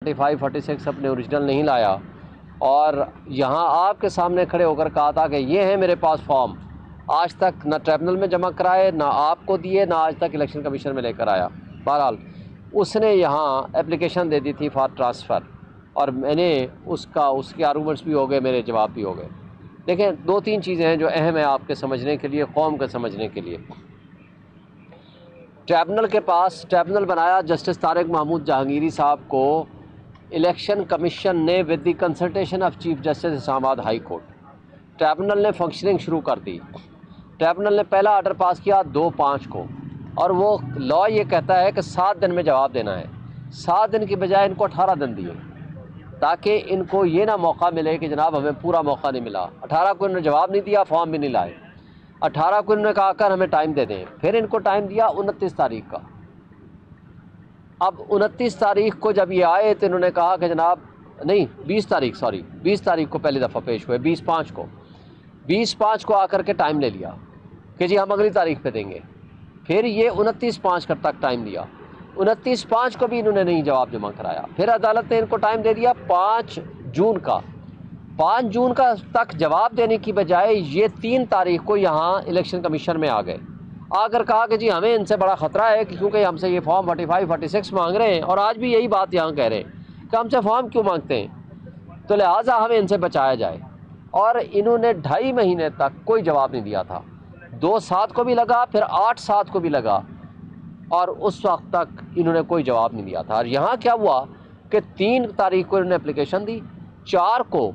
45 46 اپنے اوریجنل نہیں لایا اور یہاں آپ کے سامنے کھڑے ہو کر کہا تھا کہ یہ ہے میرے پاس فارم، آج تک نہ ٹریبونل میں جمع کرائے، نہ آپ کو دیے، نہ آج تک الیکشن کمیشن میں لے کر آیا۔ بہرحال اس نے یہاں اپلیکیشن دے دی تھی فار ٹرانسفر، اور میں نے اس کے آرگومنٹس بھی ہو گئے، میرے جواب بھی ہو گئے۔ دیکھیں، دو تین چیزیں ہیں جو اہم ہیں آپ کے سمجھنے کے لیے، قوم کے سمجھنے کے لیے۔ ٹریبونل کے پاس ٹریبونل بنایا جسٹس طارق محمود جہانگیری صاحب کو الیکشن کمیشن نے with the consultation of chief justice Islamabad high court. Tribunal نے فنکشننگ شروع کر دی۔ ٹریبونل نے پہلا آرڈر پاس کیا 2/5 کو، اور وہ لا یہ کہتا ہے کہ 7 دن میں جواب دینا ہے۔ 7 دن کی بجائے ان کو 18 دن دیے، تاکہ ان کو یہ نہ موقع ملے کہ جناب ہمیں پورا موقع نہیں ملا۔ 18 کو انہوں نے جواب نہیں دیا، فارم بھی نہیں لائے۔ 18 کو انہوں نے کہا کر ہمیں ٹائم دے دیں، پھر ان کو ٹائم دیا 29 تاریخ کا۔ اب 29 تاریخ کو جب یہ آئے تو انہوں نے کہا کہ جناب نہیں، 20 تاریخ کو پہلی دفعہ پیش ہوئے، 20/5 کو آ کر کے ٹائم لے لیا کہ جی ہم اگلی تاریخ پہ دیں گے۔ پھر یہ 29/5 تک ٹائم دیا، 29/5 کو بھی انہوں نے نہیں جواب جمع کرایا۔ پھر عدالت نے ان کو ٹائم دے دیا 5 جون کا۔ 5 جون کا تک جواب دینے کی بجائے یہ 3 تاریخ کو یہاں الیکشن کمیشن میں آ گئے، آ کر کہا کہ جی ہمیں ان سے بڑا خطرہ ہے کہ کیونکہ ہم سے یہ فارم 45 46 مانگ رہے ہیں، اور آج بھی یہی بات یہاں کہہ رہے ہیں کہ ہم سے فارم کیوں مانگتے ہیں، تو لہٰذا ہمیں ان سے بچایا جائے۔ اور انہوں نے 2.5 مہینے تک کوئی جواب نہیں دیا تھا۔ 2/7 کو بھی لگا، پھر 8/7 کو بھی لگا، اور اس وقت تک انہوں نے کوئی جواب نہیں دیا تھا۔ اور یہاں کیا ہوا کہ 3 تاریخ کو انہوں نے اپلیکیشن دی، 4 کو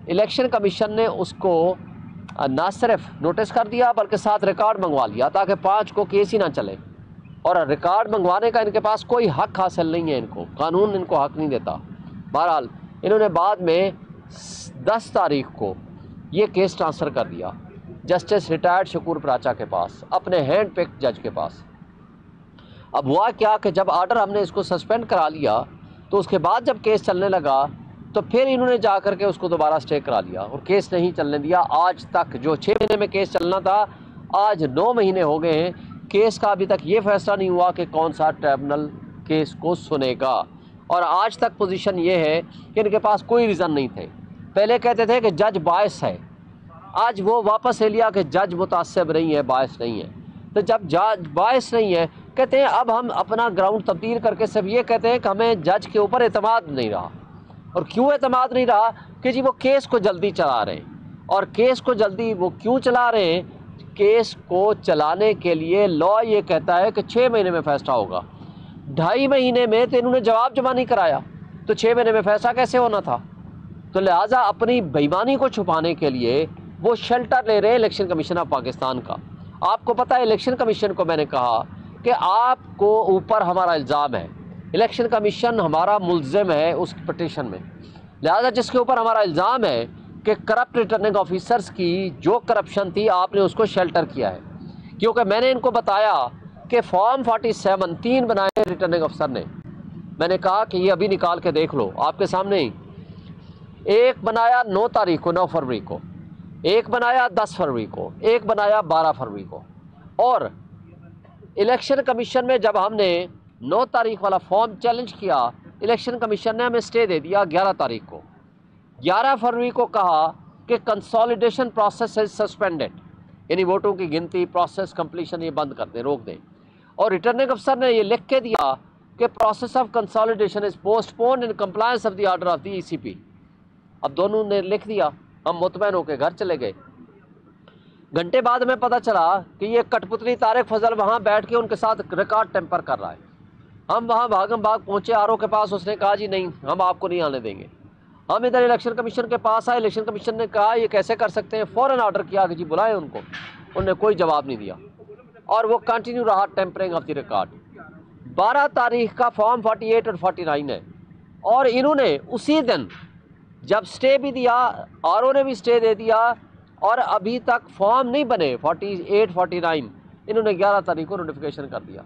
الیکشن کمیشن نے اس کو نہ صرف نوٹس کر دیا بلکہ ساتھ ریکارڈ منگوا لیا تاکہ 5 کو کیس ہی نہ چلے، اور ریکارڈ منگوانے کا ان کے پاس کوئی حق حاصل نہیں ہے، ان کو قانون ان کو حق نہیں دیتا۔ بہرحال انہوں نے بعد میں 10 تاریخ کو یہ کیس ٹرانسفر کر دیا جسٹس ریٹائرڈ شکور پراچا کے پاس، اپنے ہینڈ پک جج کے پاس۔ اب ہوا کیا کہ جب آرڈر ہم نے اس کو سسپینڈ کرا لیا تو اس کے بعد جب کیس چلنے لگا تو پھر انہوں نے جا کر کے اس کو دوبارہ سٹے کرا لیا اور کیس نہیں چلنے دیا آج تک۔ جو 6 مہینے میں کیس چلنا تھا آج 9 مہینے ہو گئے ہیں، کیس کا ابھی تک یہ فیصلہ نہیں ہوا کہ کون سا ٹریبونل کیس کو سنے گا، اور آج تک پوزیشن یہ ہے کہ ان کے پاس کوئی ریزن نہیں تھے۔ پہلے کہتے تھے کہ جج باعث ہے، آج وہ واپس لے لیا کہ جج متعصب نہیں ہے، باعث نہیں ہے۔ تو جب جج باعث نہیں ہے، کہتے ہیں اب ہم اپنا گراؤنڈ تبدیل کر کے صرف یہ کہتے ہیں کہ ہمیں جج کے اوپر اعتماد نہیں رہا۔ اور کیوں اعتماد نہیں رہا؟ کہ جی وہ کیس کو جلدی چلا رہے ہیں، اور کیس کو جلدی وہ کیوں چلا رہے ہیں؟ کیس کو چلانے کے لیے لا یہ کہتا ہے کہ 6 مہینے میں فیصلہ ہوگا۔ 2.5 مہینے میں تو انہوں نے جواب جمع نہیں کرایا، تو 6 مہینے میں فیصلہ کیسے ہونا تھا؟ تو لہٰذا اپنی بےایمانی کو چھپانے کے لیے وہ شیلٹر لے رہے ہیں الیکشن کمیشن آف پاکستان کا۔ آپ کو پتہ ہے الیکشن کمیشن کو میں نے کہا کہ آپ کو اوپر ہمارا الزام ہے، الیکشن کمیشن ہمارا ملزم ہے اس پٹیشن میں، لہذا جس کے اوپر ہمارا الزام ہے کہ کرپٹ ریٹرننگ آفیسرز کی جو کرپشن تھی آپ نے اس کو شیلٹر کیا ہے، کیونکہ میں نے ان کو بتایا کہ فارم 47 3 بنائے ریٹرننگ افسر نے۔ میں نے کہا کہ یہ ابھی نکال کے دیکھ لو آپ کے سامنے ہی، ایک بنایا 9 تاریخ کو، 9 فروری کو، ایک بنایا 10 فروری کو، ایک بنایا 12 فروری کو۔ اور الیکشن کمیشن میں جب ہم نے 9 تاریخ والا فارم چیلنج کیا، الیکشن کمیشن نے ہمیں سٹے دے دیا 11 تاریخ کو۔ 11 فروری کو کہا کہ کنسالیڈیشن پروسیس از سسپینڈڈ، یعنی ووٹوں کی گنتی، پروسیس کمپلیشن یہ بند کر دیں، روک دیں۔ اور ریٹرننگ افسر نے یہ لکھ کے دیا کہ process of consolidation is postponed in compliance of the order of the E C P. اب دونوں نے لکھ دیا، ہم مطمئن ہو کے گھر چلے گئے۔ گھنٹے بعد میں پتہ چلا کہ یہ کٹ پتلی طارق فضل وہاں بیٹھ کے ان کے ساتھ ریکارڈ ٹیمپر کر رہا ہے۔ ہم وہاں بھاگم بھاگ پہنچے آر او کے پاس، اس نے کہا جی نہیں ہم آپ کو نہیں آنے دیں گے۔ ہم ادھر الیکشن کمیشن کے پاس آئے، الیکشن کمیشن نے کہا یہ کیسے کر سکتے ہیں، فوراً آرڈر کیا کہ جی بلائیں ان کو، انہوں نے کوئی جواب نہیں دیا، اور وہ کنٹینیو رہا ٹیمپرنگ آف دی ریکارڈ۔ 12 تاریخ کا فارم 48 اور 49 ہے، اور انہوں نے اسی دن جب سٹے بھی دیا، آر او نے بھی سٹے دے دیا، اور ابھی تک فارم نہیں بنے 48 49، انہوں نے 11 تاریخ کو نوٹیفیکیشن کر دیا۔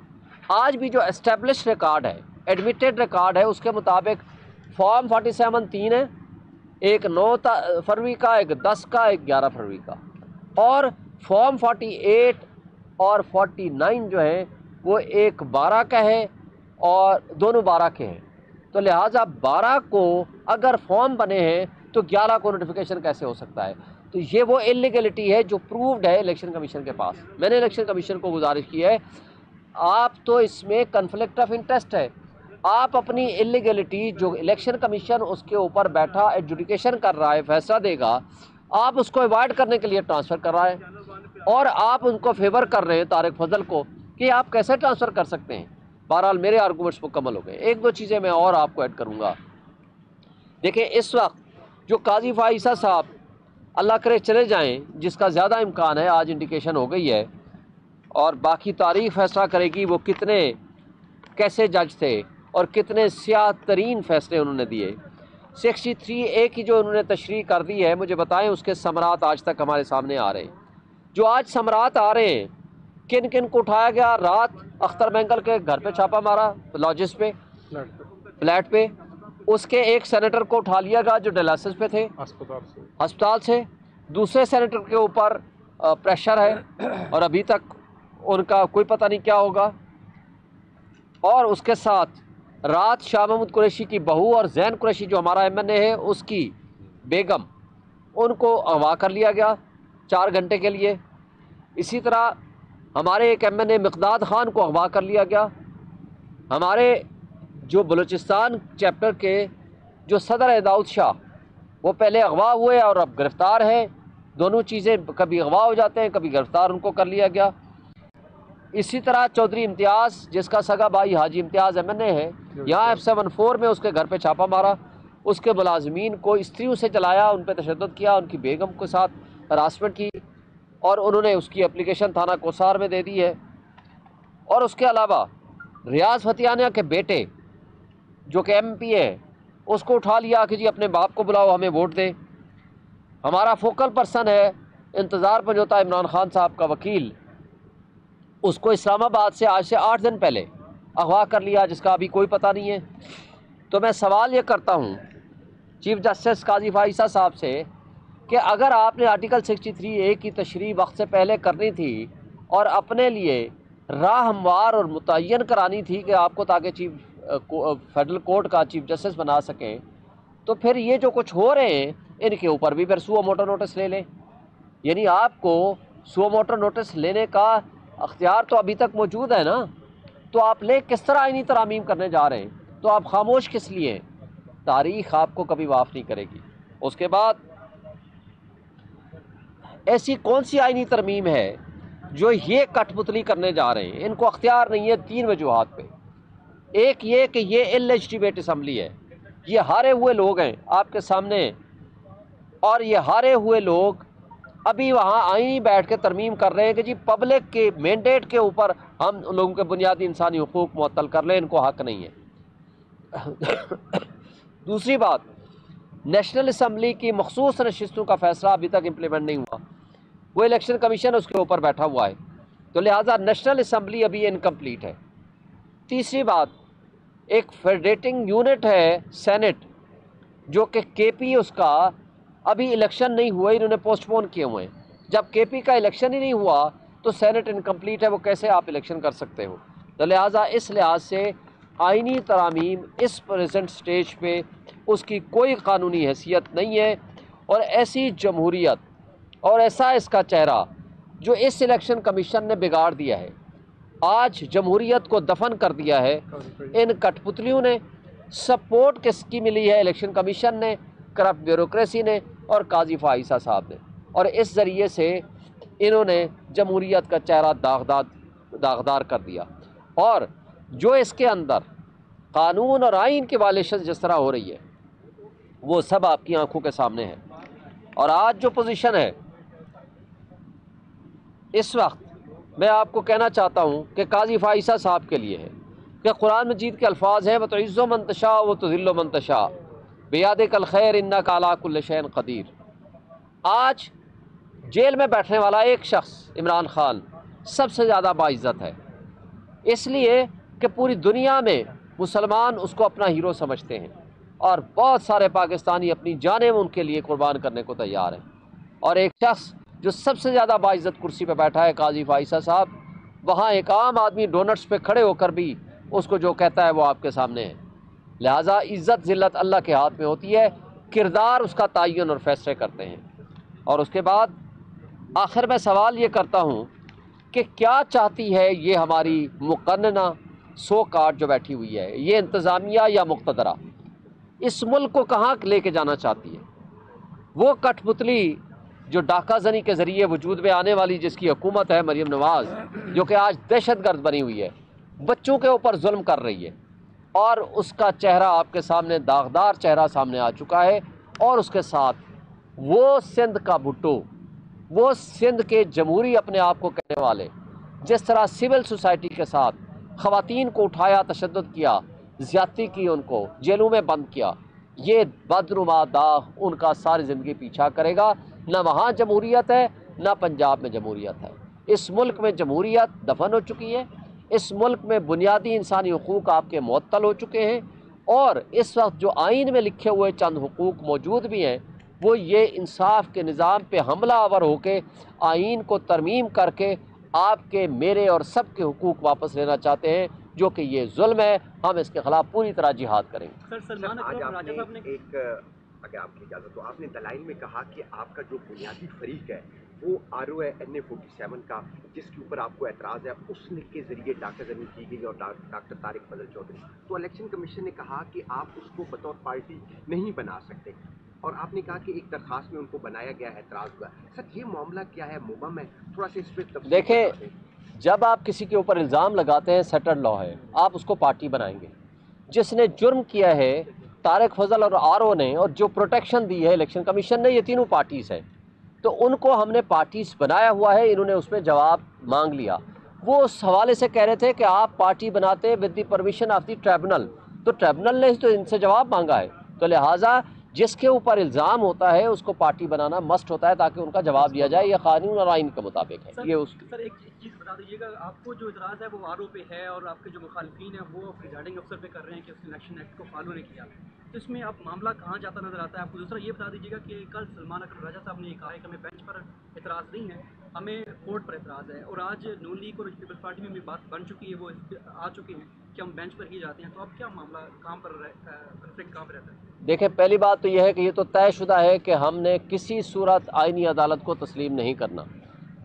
آج بھی جو اسٹیبلش ریکارڈ ہے، ایڈمیٹڈ ریکارڈ ہے، اس کے مطابق فارم 47 3 ہے، ایک 9 فروری کا، ایک 10 کا، ایک 11 فروری کا، اور فارم 48 اور 49 جو ہیں وہ ایک 12 کا ہے، اور دونوں 12 کے ہیں۔ تو لہٰذا 12 کو اگر فارم بنے ہیں تو 11 کو نوٹیفیکیشن کیسے ہو سکتا ہے؟ تو یہ وہ انلیگلٹی ہے جو پرووڈ ہے الیکشن کمیشن کے پاس۔ میں نے الیکشن کمیشن کو گزارش کی ہے، آپ تو اس میں کنفلکٹ آف انٹرسٹ ہے، آپ اپنی انلیگلٹی جو الیکشن کمیشن اس کے اوپر بیٹھا ایڈجوڈیکیشن کر رہا ہے، فیصلہ دے گا، آپ اس کو ایوائڈ کرنے کے لیے ٹرانسفر کر رہا ہے، اور آپ ان کو فیور کر رہے ہیں طارق فضل کو کہ آپ کیسے ٹرانسفر کر سکتے ہیں۔ بہرحال میرے آرگومنٹس مکمل ہو گئے۔ ایک دو چیزیں میں اور آپ کو ایڈ کروں گا۔ دیکھیں اس وقت جو قاضی فائزہ صاحب اللہ کرے چلے جائیں، جس کا زیادہ امکان ہے، آج انڈیکیشن ہو گئی ہے، اور باقی تاریخ فیصلہ کرے گی وہ کتنے کیسے جج تھے اور کتنے سیاہ ترین فیصلے انہوں نے دیے۔ 63A کی جو انہوں نے تشریح کر دی ہے، مجھے بتائیں اس کے ثمرات آج تک ہمارے سامنے آ رہے ہیں۔ جو آج ثمرات آ رہے ہیں، کن کن کو اٹھایا گیا؟ رات اختر مینگل کے گھر پہ چھاپہ مارا، لاجز پہ، فلیٹ پہ، اس کے ایک سینیٹر کو اٹھا لیا گیا جو ڈائلسس پہ تھے ہسپتال سے، دوسرے سینیٹر کے اوپر پریشر ہے اور ابھی تک ان کا کوئی پتہ نہیں کیا ہوگا، اور اس کے ساتھ رات شاہ محمود قریشی کی بہو اور زین قریشی جو ہمارا MNA ہے اس کی بیگم، ان کو اغوا کر لیا گیا 4 گھنٹے کے لیے۔ اسی طرح ہمارے ایک MNA مقداد خان کو اغوا کر لیا گیا۔ ہمارے جو بلوچستان چیپٹر کے جو صدر ہے داؤد شاہ، وہ پہلے اغوا ہوئے اور اب گرفتار ہیں، دونوں چیزیں، کبھی اغوا ہو جاتے ہیں کبھی گرفتار ان کو کر لیا گیا۔ اسی طرح چودھری امتیاز جس کا سگا بھائی حاجی امتیاز MNA ہے، یہاں F74 میں اس کے گھر پہ چھاپہ مارا، اس کے ملازمین کو استریوں سے چلایا، ان پہ تشدد کیا، ان کی بیگم کے ساتھ ہراسمنٹ کی، اور انہوں نے اس کی اپلیکیشن تھانہ کوسار میں دے دی ہے۔ اور اس کے علاوہ ریاض فتیانیہ کے بیٹے جو کہ MP ہے، اس کو اٹھا لیا کہ جی اپنے باپ کو بلاؤ ہمیں ووٹ دے۔ ہمارا فوکل پرسن ہے انتظار پنجوتا عمران خان صاحب کا وکیل، اس کو اسلام آباد سے آج سے 8 دن پہلے اغوا کر لیا، جس کا ابھی کوئی پتہ نہیں ہے۔ تو میں سوال یہ کرتا ہوں چیف جسٹس قاضی فائزہ صاحب سے کہ اگر آپ نے آرٹیکل 63A کی تشریح وقت سے پہلے کرنی تھی اور اپنے لیے راہ ہموار اور متعین کرانی تھی کہ آپ کو تاکہ فیڈرل کورٹ کا چیف جسٹس بنا سکیں، تو پھر یہ جو کچھ ہو رہے ہیں ان کے اوپر بھی پھر سو موٹر نوٹس لے لیں۔ یعنی آپ کو سو موٹر نوٹس لینے کا اختیار تو ابھی تک موجود ہے نا، تو آپ لے کس طرح آئینی ترامیم کرنے جا رہے ہیں؟ تو آپ خاموش کس لیے ہیں؟ تاریخ آپ کو کبھی معاف نہیں کرے گی۔ اس کے بعد ایسی کون سی آئینی ترمیم ہے جو یہ کٹ پتلی کرنے جا رہے ہیں؟ ان کو اختیار نہیں ہے 3 وجوہات پہ۔ ایک یہ کہ یہ انلیجٹیمیٹ اسمبلی ہے، یہ ہارے ہوئے لوگ ہیں آپ کے سامنے، اور یہ ہارے ہوئے لوگ ابھی وہاں آئینی بیٹھ کے ترمیم کر رہے ہیں کہ جی پبلک کے مینڈیٹ کے اوپر ہم لوگوں کے بنیادی انسانی حقوق معطل کر لیں، ان کو حق نہیں ہے۔ دوسری بات، نیشنل اسمبلی کی مخصوص نشستوں کا فیصلہ ابھی تک امپلیمنٹ نہیں ہوا، وہ الیکشن کمیشن اس کے اوپر بیٹھا ہوا ہے، تو لہٰذا نیشنل اسمبلی ابھی انکمپلیٹ ہے۔ تیسری بات، ایک فیڈریٹنگ یونٹ ہے سینٹ، جو کہ KP اس کا ابھی الیکشن نہیں ہوا، انہوں نے پوسٹ پون کیے ہوئے ہیں۔ جب KP کا الیکشن ہی نہیں ہوا تو سینٹ انکمپلیٹ ہے، وہ کیسے آپ الیکشن کر سکتے ہو؟ تو لہٰذا اس لحاظ سے آئینی ترامیم اس پریزنٹ سٹیج پہ اس کی کوئی قانونی حیثیت نہیں ہے، اور ایسی جمہوریت اور ایسا اس کا چہرہ جو اس الیکشن کمیشن نے بگاڑ دیا ہے، آج جمہوریت کو دفن کر دیا ہے، ان کٹ پتلیوں نے۔ سپورٹ کس کی ملی ہے؟ الیکشن کمیشن نے، کرپٹ بیوروکریسی نے، اور قاضی فائزہ صاحب نے، اور اس ذریعے سے انہوں نے جمہوریت کا چہرہ داغدار کر دیا۔ اور جو اس کے اندر قانون اور آئین کی وائلیشن جس طرح ہو رہی ہے وہ سب آپ کی آنکھوں کے سامنے ہے۔ اور آج جو پوزیشن ہے اس وقت، میں آپ کو کہنا چاہتا ہوں کہ قاضی فائزہ صاحب کے لیے ہے کہ قرآن مجید کے الفاظ ہیں وَتُعِزُّ مَن تَشَاءُ وَتُذِلُّ مَن تَشَاءُ بِیَدِکَ الْخَیْرُ إِنَّکَ عَلیٰ کُلِّ شَیْءٍ قدیر۔ آج جیل میں بیٹھنے والا ایک شخص عمران خان سب سے زیادہ باعزت ہے، اس لیے کہ پوری دنیا میں مسلمان اس کو اپنا ہیرو سمجھتے ہیں، اور بہت سارے پاکستانی اپنی جانیں ان کے لیے قربان کرنے کو تیار ہیں۔ اور ایک شخص جو سب سے زیادہ باعزت کرسی پہ بیٹھا ہے قاضی فائزہ صاحب، وہاں ایک عام آدمی ڈونٹس پہ کھڑے ہو کر بھی اس کو جو کہتا ہے وہ آپ کے سامنے ہے۔ لہٰذا عزت ذلت اللہ کے ہاتھ میں ہوتی ہے، کردار اس کا تعین اور فیصلے کرتے ہیں۔ اور اس کے بعد آخر میں سوال یہ کرتا ہوں کہ کیا چاہتی ہے یہ ہماری مقننہ سو کارڈ جو بیٹھی ہوئی ہے، یہ انتظامیہ یا مقتدرہ، اس ملک کو کہاں لے کے جانا چاہتی ہے؟ وہ کٹھ پتلی جو ڈاکہ زنی کے ذریعے وجود میں آنے والی جس کی حکومت ہے مریم نواز، جو کہ آج دہشت گرد بنی ہوئی ہے، بچوں کے اوپر ظلم کر رہی ہے، اور اس کا چہرہ آپ کے سامنے داغدار چہرہ سامنے آ چکا ہے، اور اس کے ساتھ وہ سندھ کا بھٹو، وہ سندھ کے جمہوری اپنے آپ کو کہنے والے، جس طرح سول سوسائٹی کے ساتھ خواتین کو اٹھایا، تشدد کیا، زیادتی کی، ان کو جیلوں میں بند کیا، یہ بدنما داغ ان کا ساری زندگی پیچھا کرے گا۔ نہ وہاں جمہوریت ہے، نہ پنجاب میں جمہوریت ہے۔ اس ملک میں جمہوریت دفن ہو چکی ہے، اس ملک میں بنیادی انسانی حقوق آپ کے معطل ہو چکے ہیں، اور اس وقت جو آئین میں لکھے ہوئے چند حقوق موجود بھی ہیں، وہ یہ انصاف کے نظام پہ حملہ آور ہو کے آئین کو ترمیم کر کے آپ کے، میرے اور سب کے حقوق واپس لینا چاہتے ہیں، جو کہ یہ ظلم ہے۔ ہم اس کے خلاف پوری طرح جہاد کریں گے۔ آج آپ نے ایک، اگر آپ کی اجازت تو، آپ نے دلائل میں کہا کہ آپ کا جو بنیادی فریق ہے وہ ROA-NA-47 کا، جس کے اوپر آپ کو اعتراض ہے، اس کے ذریعے ڈاکہ زنی کی گئی اور ڈاکٹر طارق فضل چودھری، تو الیکشن کمیشن نے کہا کہ آپ اس کو بطور پارٹی نہیں بنا سکتے، اور آپ نے کہا کہ ایک درخواست میں ان کو بنایا گیا ہے، اعتراض ہوا۔ سر یہ معاملہ کیا ہے، مبہم ہے، تھوڑا سا اس پہ تفصیل دیکھیں، بتا دیں۔ جب آپ کسی کے اوپر الزام لگاتے ہیں، سیٹلڈ لا ہے، آپ اس کو پارٹی بنائیں گے۔ جس نے جرم کیا ہے طارق فضل اور RO نے، اور جو پروٹیکشن دی ہے الیکشن کمیشن نے، یہ تینوں پارٹیز ہیں، تو ان کو ہم نے پارٹیز بنایا ہوا ہے۔ انہوں نے اس میں جواب مانگ لیا۔ وہ اس حوالے سے کہہ رہے تھے کہ آپ پارٹی بناتے with the permission of the tribunal, تو ٹریبونل نے تو ان سے جواب مانگا ہے، تو لہٰذا جس کے اوپر الزام ہوتا ہے اس کو پارٹی بنانا مسٹ ہوتا ہے تاکہ ان کا جواب دیا جائے۔ یہ قانون اور آئین کے مطابق ہے۔ یہ اس سر ایک چیز بتا دیجیے گا، آپ کو جو اعتراض ہے وہ RO پہ ہے، اور آپ کے جو مخالفین ہیں وہ پریزائڈنگ افسر پہ کر رہے ہیں کہ اس نے الیکشن ایکٹ کو فالو نہیں کیا، تو اس میں آپ معاملہ کہاں جاتا نظر آتا ہے آپ کو؟ دوسرا یہ بتا دیجیے گا کہ کل سلمان اکرم راجہ صاحب نے یہ کہا ہے کہ ہمیں بینچ پر اعتراض نہیں ہے، ہمیں کورٹ پر اعتراض ہے، اور آج نون لیگ اور پیپلز پارٹی میں بھی بات بن چکی ہے، وہ آ چکے ہیں کہ ہم بینچ پر ہی جاتے ہیں، تو اب کیا معاملہ کہاں پر کنفلکٹ کہاں پہ رہتا ہے؟ دیکھیں، پہلی بات تو یہ ہے کہ یہ تو طے شدہ ہے کہ ہم نے کسی صورت آئینی عدالت کو تسلیم نہیں کرنا۔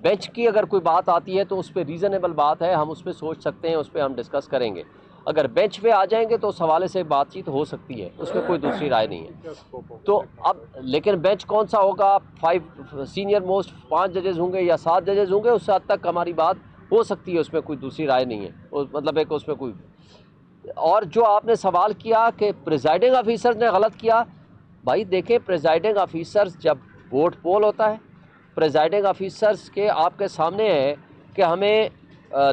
بینچ کی اگر کوئی بات آتی ہے تو اس پہ ریزنیبل بات ہے، ہم اس پہ سوچ سکتے ہیں، اس پہ ہم ڈسکس کریں گے۔ اگر بینچ پہ آ جائیں گے تو اس حوالے سے بات چیت ہو سکتی ہے، اس میں کوئی دوسری رائے نہیں ہے۔ تو اب لیکن بینچ کون سا ہوگا، 5 سینئر موسٹ 5 ججز ہوں گے یا 7 ججز ہوں گے، اس حد تک ہماری بات ہو سکتی ہے، اس میں کوئی دوسری رائے نہیں ہے، مطلب ہے کہ اس میں کوئی۔ اور جو آپ نے سوال کیا کہ پریزائڈنگ آفیسر نے غلط کیا، بھائی دیکھیں، پریزائڈنگ آفیسرز جب ووٹ پول ہوتا ہے، پریزائڈنگ آفیسرز کے آپ کے سامنے ہے کہ ہمیں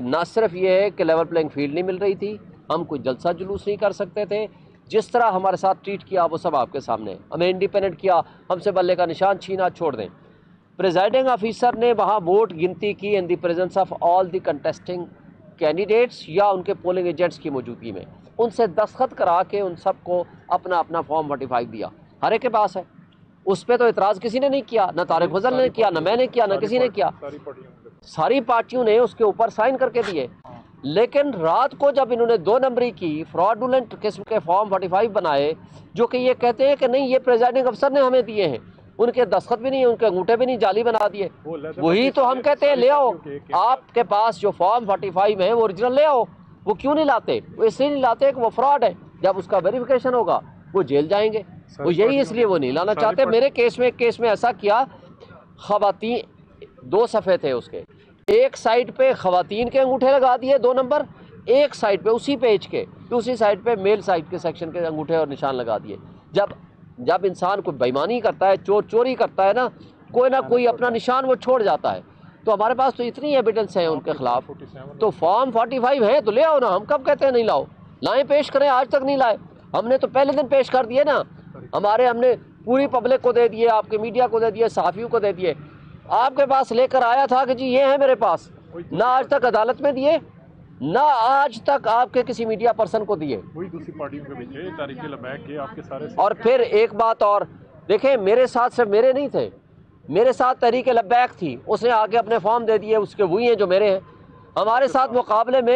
نہ صرف یہ ہے کہ لیول پلینگ فیلڈ نہیں مل رہی تھی، ہم کوئی جلسہ جلوس نہیں کر سکتے تھے، جس طرح ہمارے ساتھ ٹریٹ کیا وہ سب آپ کے سامنے ہے، ہمیں انڈیپینڈنٹ کیا، ہم سے بلے کا نشان چھینا، چھوڑ دیں۔ پریزائڈنگ آفیسر نے وہاں ووٹ گنتی کی in the presence of all the contesting candidates یا ان کے پولنگ ایجنٹس کی موجودگی میں، ان سے دستخط کرا کے ان سب کو اپنا اپنا فارم 45 دیا، ہر ایک کے پاس ہے۔ اس پہ تو اعتراض کسی نے نہیں کیا، نہ طارق فضل نے کیا، نہ میں نے کیا، نہ کسی نے کیا، ساری پارٹیوں نے اس کے اوپر سائن کر کے دیے۔ لیکن رات کو جب انہوں نے 2 نمبری کی فراڈولنٹ قسم کے فارم 45 بنائے، جو کہ یہ کہتے ہیں کہ نہیں یہ پریزائڈنگ افسر نے ہمیں دیے ہیں، ان کے دستخط بھی نہیں، ان کے انگوٹھے بھی نہیں، جعلی بنا دیے، وہی تو ہم کہتے ہیں لے آؤ، آپ کے پاس جو فارم 45 ہیں وہ اوریجنل لے آؤ۔ وہ کیوں نہیں لاتے؟ وہ اس لیے نہیں لاتے کہ وہ فراڈ ہے، جب اس کا ویریفیکیشن ہوگا وہ جیل جائیں گے، وہ یہی اس لیے وہ نہیں لانا چاہتے۔ میرے کیس میں ایسا کیا، خواتین 2 صفحے تھے اس کے، ایک سائڈ پہ خواتین کے انگوٹھے لگا دیے 2 نمبر، ایک سائڈ پہ اسی پیج کے دوسری سائڈ پہ میل سائڈ کے سیکشن کے انگوٹھے اور نشان لگا دیے۔ جب انسان کوئی بےایمانی کرتا ہے، چوری کرتا ہے نا، کوئی نہ کوئی اپنا نشان وہ چھوڑ جاتا ہے، تو ہمارے پاس تو اتنی ایویڈنس ہیں ان کے خلاف، تو فارم 45 ہیں تو لے آؤ نا، ہم کب کہتے ہیں نہیں لاؤ، لائیں، پیش کریں، آج تک نہیں لائے، ہم نے تو پہلے دن پیش کر دیے نا، ہم نے پوری پبلک کو دے دیے، آپ کے میڈیا کو دے دیے، صحافیوں کو دے دیے، آپ کے پاس لے کر آیا تھا کہ جی یہ ہے میرے پاس، نہ آج تک عدالت میں دیے، نہ آج تک آپ کے کسی میڈیا پرسن کو دیے، وہی دوسری پارٹیوں کے بھیجے تحریک لبیک کے آپ کے سارے۔ اور پھر ایک بات اور دیکھیں، میرے ساتھ صرف میرے نہیں تھے، میرے ساتھ تحریک لبیک تھی، اس نے آگے اپنے فارم دے دیے، اس کے وہی ہیں جو میرے ہیں، ہمارے ساتھ مقابلے میں